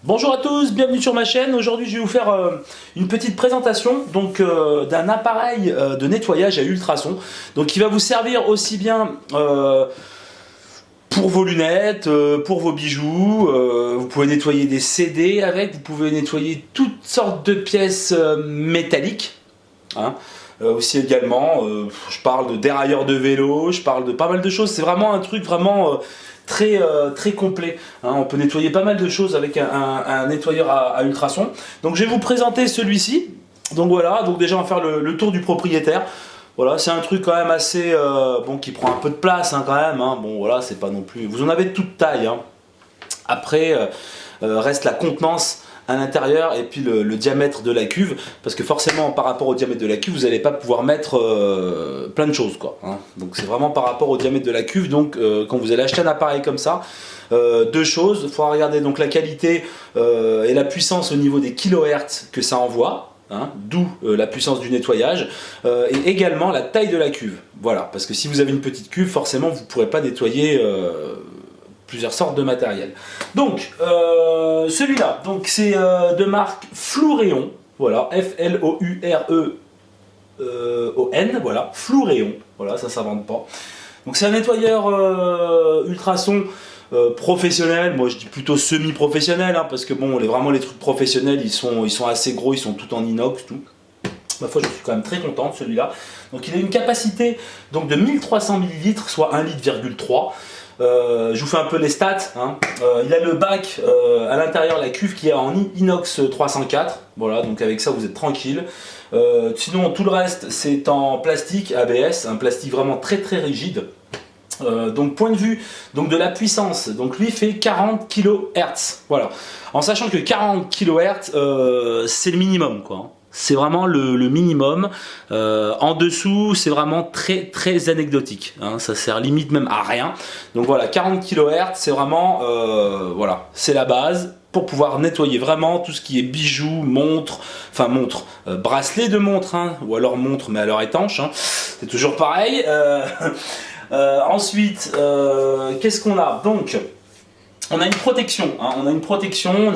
Bonjour à tous, bienvenue sur ma chaîne. Aujourd'hui je vais vous faire une petite présentation d'un appareil de nettoyage à ultrasons qui va vous servir aussi bien pour vos lunettes, pour vos bijoux. Vous pouvez nettoyer des CD avec, vous pouvez nettoyer toutes sortes de pièces métalliques, hein. Aussi également, je parle de dérailleurs de vélo, je parle de pas mal de choses. C'est vraiment un truc vraiment très complet, hein. On peut nettoyer pas mal de choses avec un nettoyeur à ultrasons. Donc je vais vous présenter celui-ci. Donc voilà, donc déjà on va faire le tour du propriétaire. Voilà, c'est un truc quand même assez bon, qui prend un peu de place, hein, quand même, hein. Bon voilà, c'est pas non plus, vous en avez de toute taille, hein. Après reste la contenance à l'intérieur et puis le diamètre de la cuve, parce que forcément par rapport au diamètre de la cuve vous n'allez pas pouvoir mettre plein de choses, quoi, hein. Donc c'est vraiment par rapport au diamètre de la cuve. Donc quand vous allez acheter un appareil comme ça, deux choses, il faudra regarder donc la qualité et la puissance au niveau des kilohertz que ça envoie, hein, d'où la puissance du nettoyage, et également la taille de la cuve. Voilà, parce que si vous avez une petite cuve, forcément vous ne pourrez pas nettoyer plusieurs sortes de matériel. Donc celui-là, donc c'est de marque Fluréon, voilà, F-L-O-U-R-E-O-N, voilà, Fluréon, voilà, ça s'invente pas. Donc c'est un nettoyeur ultrason professionnel, moi je dis plutôt semi-professionnel, hein, parce que bon, vraiment les trucs professionnels, ils sont assez gros, ils sont tout en inox, tout. Ma foi, je suis quand même très content de celui-là. Donc il a une capacité donc de 1300 ml, soit 1,3 litre. Je vous fais un peu les stats, hein. Il a le bac à l'intérieur, la cuve qui est en inox 304. Voilà, donc avec ça vous êtes tranquille. Sinon tout le reste c'est en plastique ABS, un plastique vraiment très rigide. Donc point de vue donc de la puissance, donc lui fait 40 kHz. Voilà, en sachant que 40 kHz c'est le minimum, quoi, hein. C'est vraiment le minimum. En dessous, c'est vraiment très anecdotique, hein. Ça sert limite même à rien. Donc voilà, 40 kHz, c'est vraiment voilà, c'est la base pour pouvoir nettoyer vraiment tout ce qui est bijoux, montres, enfin montres, bracelets de montres, hein, ou alors montres mais à leur étanche, hein. C'est toujours pareil. Ensuite, qu'est-ce qu'on a? Donc on a une protection, hein, on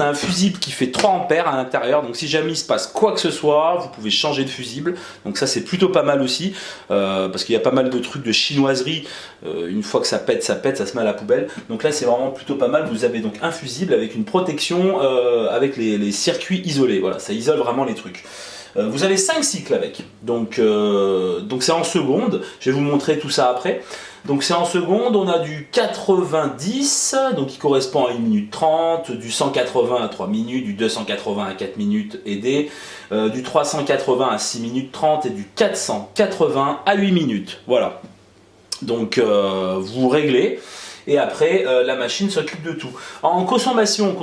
a un fusible qui fait 3 ampères à l'intérieur, donc si jamais il se passe quoi que ce soit, vous pouvez changer de fusible, donc ça c'est plutôt pas mal aussi, parce qu'il y a pas mal de trucs de chinoiserie, une fois que ça pète, ça se met à la poubelle, donc là c'est vraiment plutôt pas mal. Vous avez donc un fusible avec une protection, avec les circuits isolés, voilà, ça isole vraiment les trucs. Vous avez 5 cycles avec, donc c'est en secondes, je vais vous montrer tout ça après. Donc c'est en secondes, on a du 90, donc qui correspond à 1 minute 30, du 180 à 3 minutes, du 280 à 4 minutes aidé, du 380 à 6 minutes 30 et du 480 à 8 minutes. Voilà. Donc vous réglez. Et après la machine s'occupe de tout. En consommation,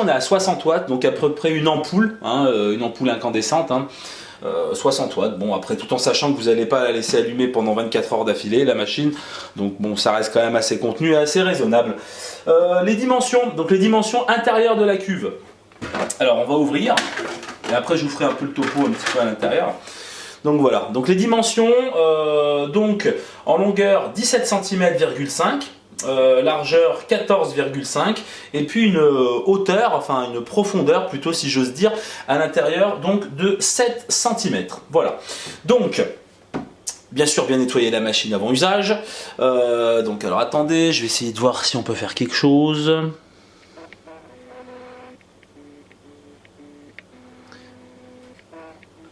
on est à 60 watts, donc à peu près une ampoule, hein, une ampoule incandescente, hein, 60 watts. Bon, après, tout en sachant que vous n'allez pas la laisser allumer pendant 24 heures d'affilée, la machine, donc bon, ça reste quand même assez contenu et assez raisonnable. Les dimensions, donc les dimensions intérieures de la cuve. Alors on va ouvrir et après je vous ferai un peu le topo un petit peu à l'intérieur. Donc voilà, donc les dimensions, donc en longueur 17 cm,5 largeur 14,5 et puis une hauteur, enfin une profondeur plutôt si j'ose dire, à l'intérieur donc de 7 cm. Voilà, donc bien sûr bien nettoyer la machine avant usage. Donc alors attendez, je vais essayer de voir si on peut faire quelque chose.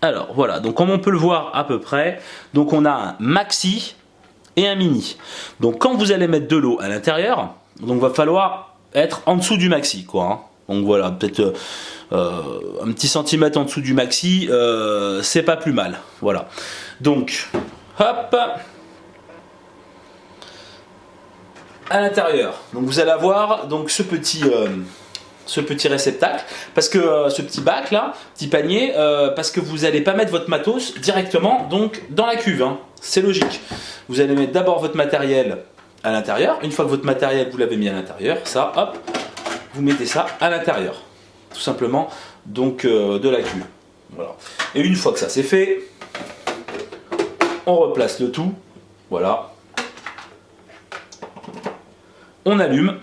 Alors voilà, donc comme on peut le voir à peu près, donc on a un maxi et un mini. Donc quand vous allez mettre de l'eau à l'intérieur, donc va falloir être en dessous du maxi, quoi, hein. Donc voilà, peut-être un petit centimètre en dessous du maxi, c'est pas plus mal. Voilà. Donc hop, à l'intérieur. Donc vous allez avoir donc ce petit réceptacle, parce que ce petit bac là, petit panier, parce que vous n'allez pas mettre votre matos directement donc dans la cuve, hein. C'est logique. Vous allez mettre d'abord votre matériel à l'intérieur. Une fois que votre matériel vous l'avez mis à l'intérieur, ça, hop, vous mettez ça à l'intérieur, tout simplement, donc de la cuve. Voilà. Et une fois que ça c'est fait, on replace le tout. Voilà. On allume.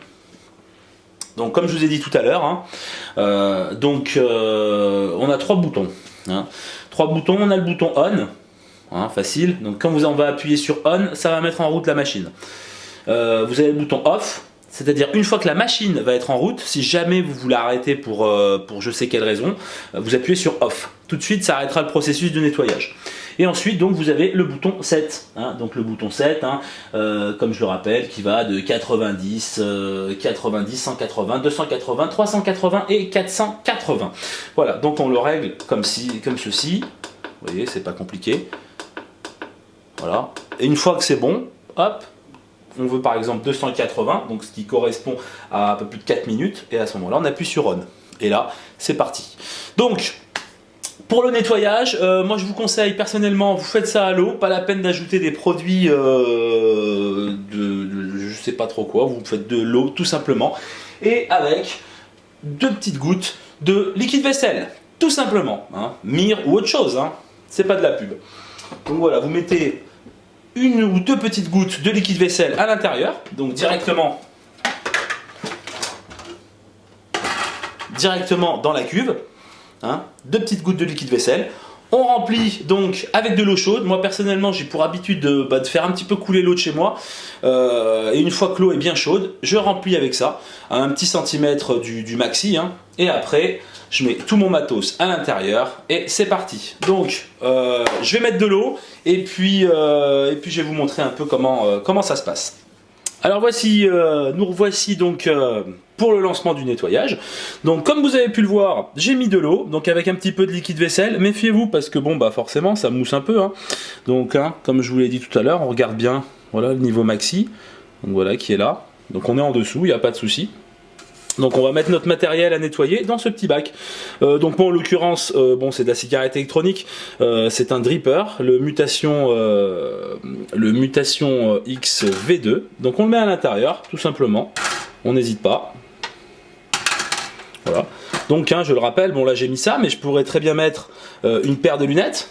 Donc comme je vous ai dit tout à l'heure, hein, On a 3 boutons. Hein. 3 boutons, on a le bouton on, hein, facile. Donc quand on va appuyer sur on, ça va mettre en route la machine. Vous avez le bouton off, c'est-à-dire une fois que la machine va être en route, si jamais vous voulez arrêter pour je sais quelle raison, vous appuyez sur off. Tout de suite, ça arrêtera le processus de nettoyage. Et ensuite, donc, vous avez le bouton 7. Hein, donc le bouton 7, hein, comme je le rappelle, qui va de 90, 90, 180, 280, 380 et 480. Voilà, donc on le règle comme ceci. Vous voyez, c'est pas compliqué. Voilà. Et une fois que c'est bon, hop, on veut par exemple 280, donc ce qui correspond à un peu plus de 4 minutes. Et à ce moment-là, on appuie sur on. Et là, c'est parti. Donc, pour le nettoyage, moi je vous conseille personnellement, vous faites ça à l'eau, pas la peine d'ajouter des produits je sais pas trop quoi, vous faites de l'eau tout simplement, et avec 2 petites gouttes de liquide vaisselle, tout simplement, hein, mire ou autre chose, hein, c'est pas de la pub. Donc voilà, vous mettez 1 ou 2 petites gouttes de liquide vaisselle à l'intérieur, donc directement dans la cuve. Hein, 2 petites gouttes de liquide vaisselle. On remplit donc avec de l'eau chaude. Moi personnellement j'ai pour habitude de faire un petit peu couler l'eau de chez moi. Et une fois que l'eau est bien chaude, je remplis avec ça, à un petit centimètre du maxi. Hein, et après je mets tout mon matos à l'intérieur et c'est parti. Donc je vais mettre de l'eau et puis je vais vous montrer un peu comment ça se passe. Alors voici, nous revoici donc pour le lancement du nettoyage. Donc comme vous avez pu le voir, j'ai mis de l'eau, donc avec un petit peu de liquide vaisselle. Méfiez-vous parce que bon bah forcément ça mousse un peu. Hein. Donc hein, comme je vous l'ai dit tout à l'heure, on regarde bien, voilà le niveau maxi, donc voilà qui est là. Donc on est en dessous, il n'y a pas de souci. Donc on va mettre notre matériel à nettoyer dans ce petit bac. Donc moi en l'occurrence, bon c'est de la cigarette électronique, c'est un dripper, le mutation X V2. Donc on le met à l'intérieur, tout simplement. On n'hésite pas. Voilà. Donc hein, je le rappelle, bon là j'ai mis ça, mais je pourrais très bien mettre une paire de lunettes.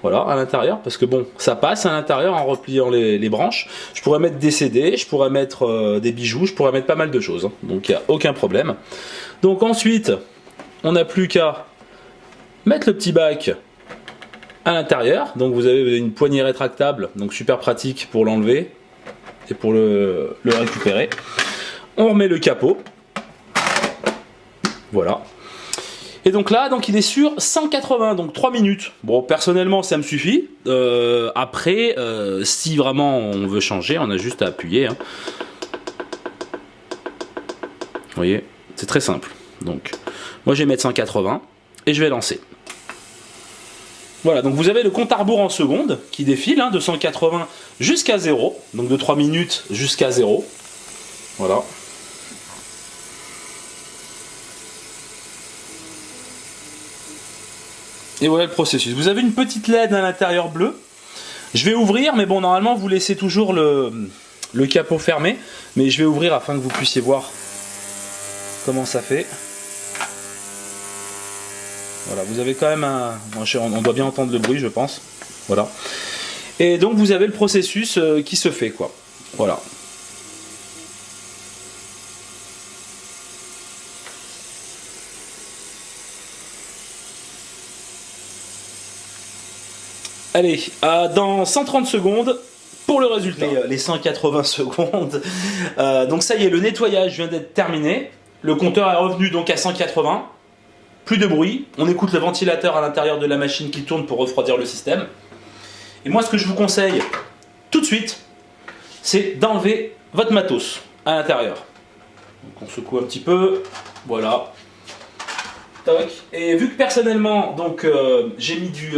Voilà, à l'intérieur, parce que bon, ça passe à l'intérieur en repliant les branches. Je pourrais mettre des CD, je pourrais mettre des bijoux, je pourrais mettre pas mal de choses. Hein. Donc il n'y a aucun problème. Donc ensuite, on n'a plus qu'à mettre le petit bac à l'intérieur. Donc vous avez une poignée rétractable, donc super pratique pour l'enlever et pour le récupérer. On remet le capot. Voilà. Et donc là, il est sur 180, donc 3 minutes. Bon, personnellement, ça me suffit. Après, si vraiment on veut changer, on a juste à appuyer. Hein. Vous voyez, c'est très simple. Donc, moi, je vais mettre 180 et je vais lancer. Voilà, donc vous avez le compte à rebours en secondes qui défile, hein, de 180 jusqu'à 0. Donc de 3 minutes jusqu'à 0. Voilà. Et voilà le processus. Vous avez une petite LED à l'intérieur bleue. Je vais ouvrir, mais bon, normalement, vous laissez toujours le capot fermé. Mais je vais ouvrir afin que vous puissiez voir comment ça fait. Voilà, vous avez quand même un... On doit bien entendre le bruit, je pense. Voilà. Et donc, vous avez le processus qui se fait, quoi. Voilà. Allez, dans 130 secondes pour le résultat. Les 180 secondes. Donc ça y est, le nettoyage vient d'être terminé. Le compteur est revenu donc à 180. Plus de bruit. On écoute le ventilateur à l'intérieur de la machine qui tourne pour refroidir le système. Et moi, ce que je vous conseille tout de suite, c'est d'enlever votre matos à l'intérieur. Donc on secoue un petit peu. Voilà. Toc. Et vu que personnellement, donc j'ai mis du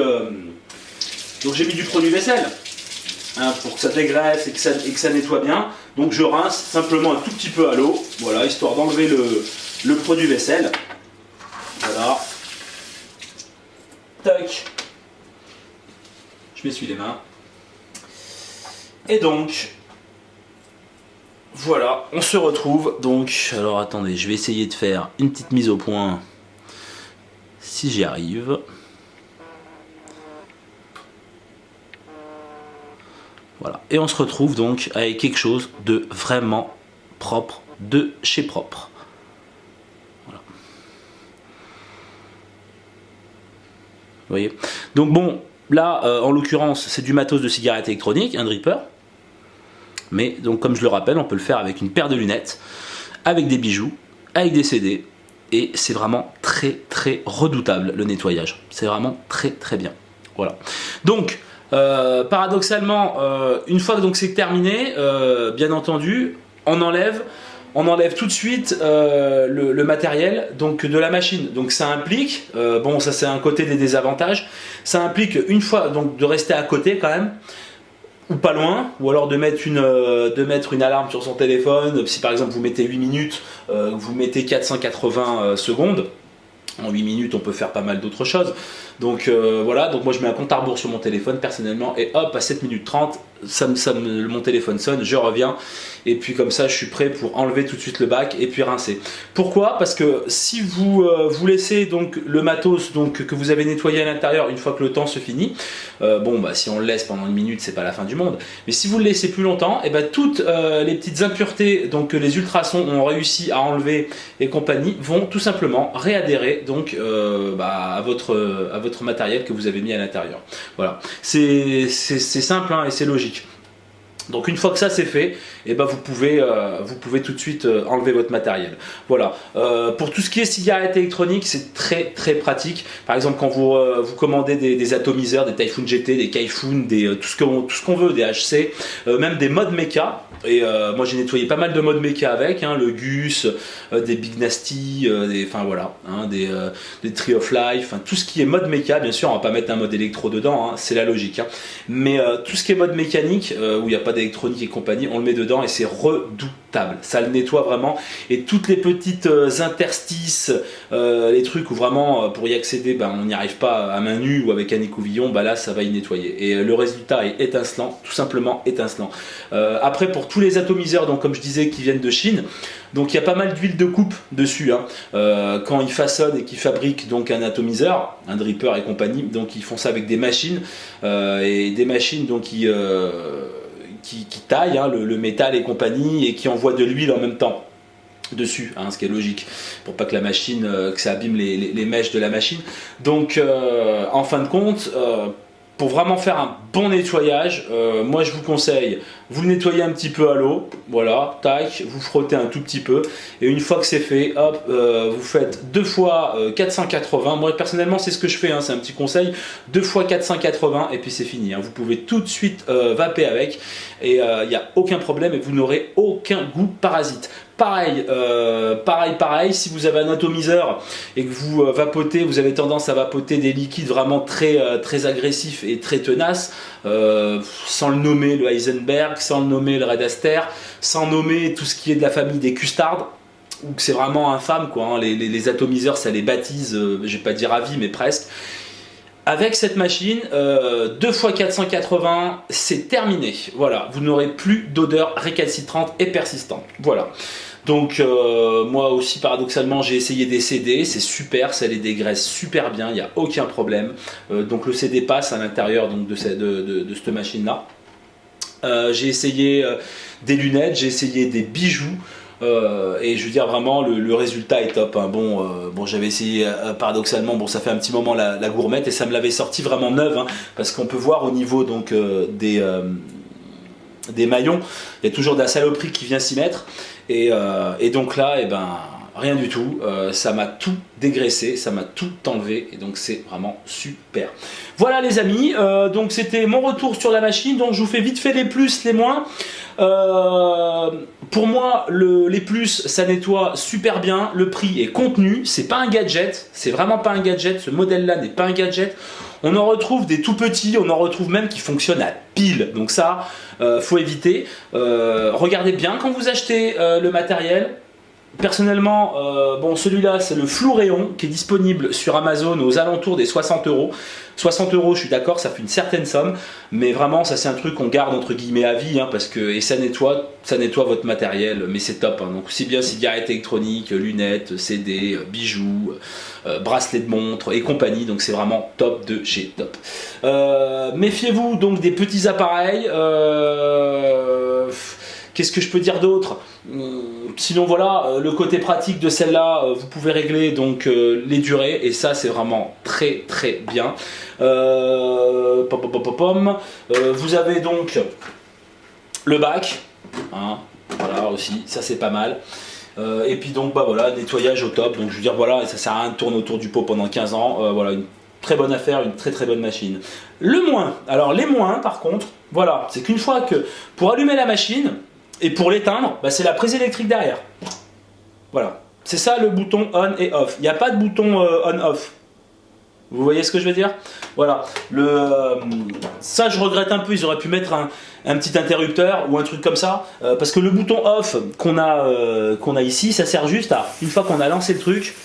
produit vaisselle, hein, pour que ça dégraisse et que ça nettoie bien. Donc je rince simplement un tout petit peu à l'eau, voilà, histoire d'enlever le produit vaisselle. Voilà. Tac. Je m'essuie les mains. Et donc, voilà, on se retrouve. Donc, alors attendez, je vais essayer de faire une petite mise au point, si j'y arrive. Voilà. Et on se retrouve donc avec quelque chose de vraiment propre, de chez propre. Voilà. voyez. Donc bon, là, en l'occurrence, c'est du matos de cigarette électronique, un dripper. Mais donc, comme je le rappelle, on peut le faire avec une paire de lunettes, avec des bijoux, avec des CD. Et c'est vraiment très très redoutable le nettoyage. C'est vraiment très très bien. Voilà. Donc, paradoxalement, une fois que donc c'est terminé, bien entendu, on enlève tout de suite le matériel donc de la machine. Donc ça implique, bon ça c'est un côté des désavantages, ça implique une fois donc de rester à côté quand même, ou pas loin, ou alors de mettre une alarme sur son téléphone. Si par exemple vous mettez 8 minutes, vous mettez 480 secondes. En 8 minutes, on peut faire pas mal d'autres choses. Donc voilà, donc moi je mets un compte à rebours sur mon téléphone personnellement et hop, à 7 minutes 30, mon téléphone sonne, je reviens et puis comme ça je suis prêt pour enlever tout de suite le bac et puis rincer. Pourquoi? Parce que si vous laissez donc le matos donc, que vous avez nettoyé à l'intérieur une fois que le temps se finit, bon bah si on le laisse pendant une minute c'est pas la fin du monde, mais si vous le laissez plus longtemps, et ben toutes les petites impuretés donc, que les ultrasons ont réussi à enlever et compagnie vont tout simplement réadhérer donc, à votre matériel que vous avez mis à l'intérieur. Voilà, c'est simple hein, et c'est logique. Donc une fois que ça c'est fait, et ben vous pouvez tout de suite enlever votre matériel. Voilà. Pour tout ce qui est cigarette électronique, c'est très très pratique. Par exemple quand vous commandez des atomiseurs, des Typhoon GT, des Kaifun, tout ce qu'on veut, des HC, même des modes mecha. Et moi j'ai nettoyé pas mal de modes mecha avec, hein, le Gus, des Big Nasty, enfin voilà, hein, des Tree of Life, hein, tout ce qui est mode mecha, bien sûr on va pas mettre un mode électro dedans, hein, c'est la logique, hein, mais tout ce qui est mode mécanique, où il n'y a pas d'électronique et compagnie, on le met dedans et c'est redoutable, ça le nettoie vraiment, et toutes les petites interstices, les trucs où vraiment pour y accéder on n'y arrive pas à main nue ou avec un écouvillon, là ça va y nettoyer, et le résultat est étincelant, tout simplement étincelant. Après pour tous les atomiseurs, donc comme je disais, qui viennent de Chine, donc il y a pas mal d'huile de coupe dessus, hein. Quand ils façonnent et qu'ils fabriquent donc un atomiseur, un dripper et compagnie, donc ils font ça avec des machines, et des machines donc qui taillent hein, le métal et compagnie et qui envoient de l'huile en même temps dessus, hein, ce qui est logique pour pas que la machine, que ça abîme les mèches de la machine. Donc en fin de compte, pour vraiment faire un bon nettoyage, moi je vous conseille, vous le nettoyez un petit peu à l'eau, voilà, tac, vous frottez un tout petit peu, et une fois que c'est fait, hop, vous faites 2 fois 480, moi personnellement c'est ce que je fais, hein, c'est un petit conseil, 2 fois 480, et puis c'est fini, hein, vous pouvez tout de suite vaper avec, et il n'y a aucun problème, et vous n'aurez aucun goût parasite. Pareil, si vous avez un atomiseur et que vous vapotez, vous avez tendance à vapoter des liquides vraiment très agressifs et très tenaces, sans le nommer le Heisenberg, sans le nommer le Red Aster, sans nommer tout ce qui est de la famille des custards, où c'est vraiment infâme quoi, hein, les atomiseurs ça les baptise, je vais pas dire à vie mais presque. Avec cette machine, 2 fois 480, c'est terminé. Voilà, vous n'aurez plus d'odeur récalcitrante et persistante. Voilà. Donc moi aussi paradoxalement j'ai essayé des CD, c'est super, ça les dégraisse super bien, il n'y a aucun problème. Donc le CD passe à l'intérieur de cette machine là. J'ai essayé des lunettes, j'ai essayé des bijoux. Et je veux dire vraiment le résultat est top, hein. Bon j'avais essayé paradoxalement, bon ça fait un petit moment la gourmette et ça me l'avait sorti vraiment neuve, hein, parce qu'on peut voir au niveau donc des maillons, il y a toujours de la saloperie qui vient s'y mettre, et donc là rien du tout, ça m'a tout dégraissé, ça m'a tout enlevé, et donc c'est vraiment super. Voilà les amis, donc c'était mon retour sur la machine, donc je vous fais vite fait les plus, les moins. Pour moi les plus ça nettoie super bien, le prix est contenu, c'est pas un gadget, c'est vraiment pas un gadget, ce modèle là n'est pas un gadget. On en retrouve des tout petits, on en retrouve même qui fonctionnent à pile, donc ça faut éviter. Regardez bien quand vous achetez le matériel. Personnellement, celui-là c'est le Fluréon qui est disponible sur Amazon aux alentours des 60 €. 60 €, je suis d'accord, ça fait une certaine somme, mais vraiment ça c'est un truc qu'on garde entre guillemets à vie, hein, parce que et ça nettoie votre matériel, mais c'est top, hein. Donc aussi bien cigarettes électroniques, lunettes, CD, bijoux, bracelets de montre et compagnie, donc c'est vraiment top de chez top. Méfiez-vous donc des petits appareils. Qu'est-ce que je peux dire d'autre? Sinon voilà, le côté pratique de celle-là, vous pouvez régler donc les durées, et ça c'est vraiment très très bien. Vous avez donc le bac, hein, voilà aussi, ça c'est pas mal. Et puis donc bah voilà, nettoyage au top, donc je veux dire voilà, ça sert à rien de tourner autour du pot pendant 15 ans, voilà, une très bonne affaire, une très très bonne machine. Le moins, alors les moins par contre, voilà, c'est qu'une fois que pour allumer la machine et pour l'éteindre, bah, c'est la prise électrique derrière. Voilà, c'est ça le bouton on et off, il n'y a pas de bouton on-off. Vous voyez ce que je veux dire? Voilà. Ça, je regrette un peu. Ils auraient pu mettre un petit interrupteur ou un truc comme ça. Parce que le bouton off qu'on a ici, ça sert juste à, une fois qu'on a lancé le truc,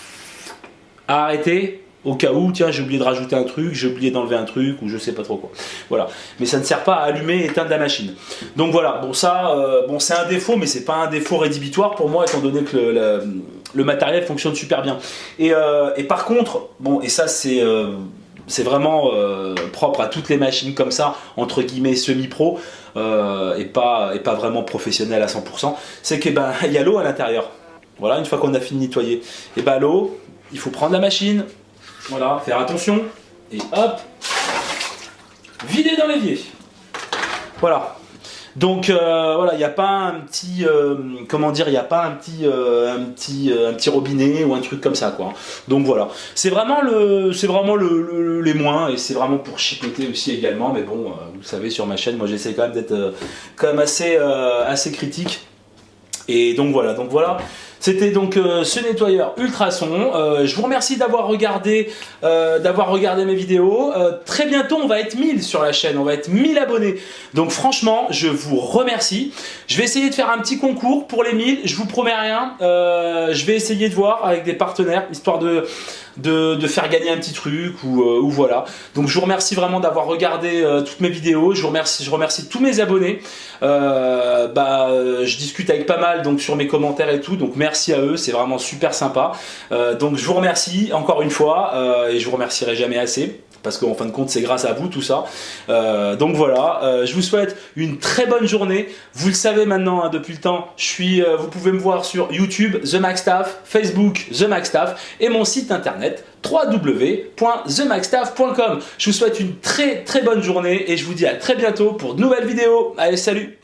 à arrêter. Au cas où, tiens, j'ai oublié de rajouter un truc, j'ai oublié d'enlever un truc, ou je sais pas trop quoi. Voilà. Mais ça ne sert pas à allumer et éteindre la machine. Donc voilà. Bon, ça, bon, c'est un défaut, mais c'est pas un défaut rédhibitoire pour moi, étant donné que le matériel fonctionne super bien. Et par contre, bon, et ça c'est vraiment propre à toutes les machines comme ça, entre guillemets semi-pro, et pas vraiment professionnel à 100%, c'est que ben il y a l'eau à l'intérieur. Voilà, une fois qu'on a fini de nettoyer, et ben l'eau, il faut prendre la machine, voilà, faire attention, et hop, vider dans l'évier. Voilà. Donc voilà, il n'y a pas un petit, comment dire, il n'y a pas un petit robinet ou un truc comme ça quoi. Donc voilà, c'est vraiment les moins, et c'est vraiment pour chipoter aussi également. Mais bon, vous savez, sur ma chaîne, moi j'essaie quand même d'être quand même assez critique. Et donc voilà, c'était donc ce nettoyeur ultrason. Je vous remercie d'avoir regardé mes vidéos. Très bientôt on va être 1000 sur la chaîne, on va être 1000 abonnés. Donc franchement je vous remercie. Je vais essayer de faire un petit concours pour les 1000, je vous promets rien. Je vais essayer de voir avec des partenaires, histoire de faire gagner un petit truc ou voilà. Donc je vous remercie vraiment d'avoir regardé toutes mes vidéos. Je remercie tous mes abonnés. Je discute avec pas mal donc sur mes commentaires et tout, donc merci à eux, c'est vraiment super sympa. Donc je vous remercie encore une fois, et je vous remercierai jamais assez, parce qu'en fin de compte c'est grâce à vous tout ça. Donc voilà, je vous souhaite une très bonne journée. Vous le savez maintenant hein, depuis le temps, vous pouvez me voir sur YouTube The Maxstaff, Facebook The Maxstaff, et mon site internet www.themaxstaff.com. Je vous souhaite une très très bonne journée et je vous dis à très bientôt pour de nouvelles vidéos. Allez, salut!